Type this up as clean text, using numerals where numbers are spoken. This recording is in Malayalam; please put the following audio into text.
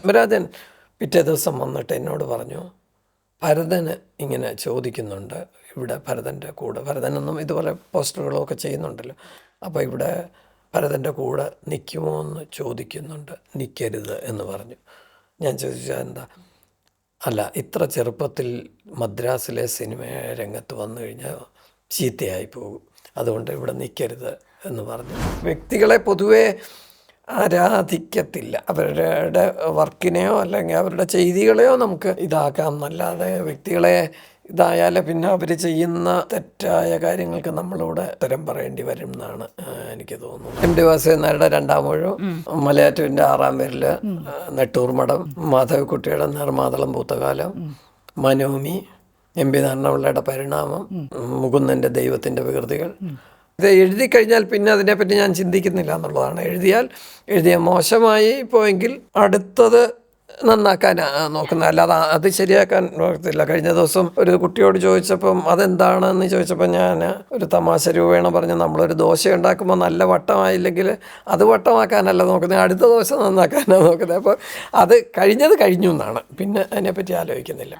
പത്മരാജൻ പിറ്റേ ദിവസം വന്നിട്ട് എന്നോട് പറഞ്ഞു, ഭരതന് ഇങ്ങനെ ചോദിക്കുന്നുണ്ട്, ഇവിടെ ഭരതൻ്റെ കൂടെ, ഭരതനൊന്നും ഇതുപോലെ പോസ്റ്ററുകളൊക്കെ ചെയ്യുന്നുണ്ടല്ലോ, അപ്പോൾ ഇവിടെ ഭരതൻ്റെ കൂടെ നിൽക്കുമോ എന്ന് ചോദിക്കുന്നുണ്ട്, നിൽക്കരുത് എന്ന് പറഞ്ഞു. ഞാൻ ചോദിച്ചാൽ എന്താ? അല്ല, ഇത്ര ചെറുപ്പത്തിൽ മദ്രാസിലെ സിനിമ രംഗത്ത് വന്നു കഴിഞ്ഞാൽ ചീത്തയായി പോകും, അതുകൊണ്ട് ഇവിടെ നിൽക്കരുത് എന്ന് പറഞ്ഞു. വ്യക്തികളെ പൊതുവേ ആരാധിക്കത്തില്ല. അവരുടെ വർക്കിനെയോ അല്ലെങ്കിൽ അവരുടെ ചെയ്തികളെയോ നമുക്ക് ഇതാക്കാം എന്നല്ലാതെ വ്യക്തികളെ ഇതായാലും പിന്നെ അവർ ചെയ്യുന്ന തെറ്റായ കാര്യങ്ങൾക്ക് നമ്മളോട് ഉത്തരം പറയേണ്ടി വരും എന്നാണ് എനിക്ക് തോന്നുന്നത്. എം ടി വാസുദേവൻ നായരുടെ രണ്ടാം ഊഴം, മലയാറ്റൂരിൻ്റെ 6-ാം പേരില്, നെട്ടൂർ മഠം, മാധവിക്കുട്ടിയുടെ നിർമാതളം പൂത്തകാലം, മനോമി, എം പി നാരായണപിള്ളയുടെ പരിണാമം, മുകുന്ദൻ്റെ ദൈവത്തിൻ്റെ വികൃതികൾ. ഇത് എഴുതി കഴിഞ്ഞാൽ പിന്നെ അതിനെപ്പറ്റി ഞാൻ ചിന്തിക്കുന്നില്ല എന്നുള്ളതാണ്. എഴുതിയ മോശമായി പോയെങ്കിൽ അടുത്തത് നന്നാക്കാൻ നോക്കുന്നത്, അല്ലാതെ അത് ശരിയാക്കാൻ നോക്കത്തില്ല. കഴിഞ്ഞ ദിവസം ഒരു കുട്ടിയോട് ചോദിച്ചപ്പം അതെന്താണെന്ന് ചോദിച്ചപ്പോൾ ഞാൻ ഒരു തമാശ രൂപേണ പറഞ്ഞ്, നമ്മളൊരു ദോശ ഉണ്ടാക്കുമ്പോൾ നല്ല വട്ടമായില്ലെങ്കിൽ അത് വട്ടമാക്കാനല്ല നോക്കുന്നത്, അടുത്ത ദോശ നന്നാക്കാനാണ് നോക്കുന്നത്. അപ്പോൾ അത് കഴിഞ്ഞത് കഴിഞ്ഞു എന്നാണ്, പിന്നെ അതിനെപ്പറ്റി ആലോചിക്കുന്നില്ല.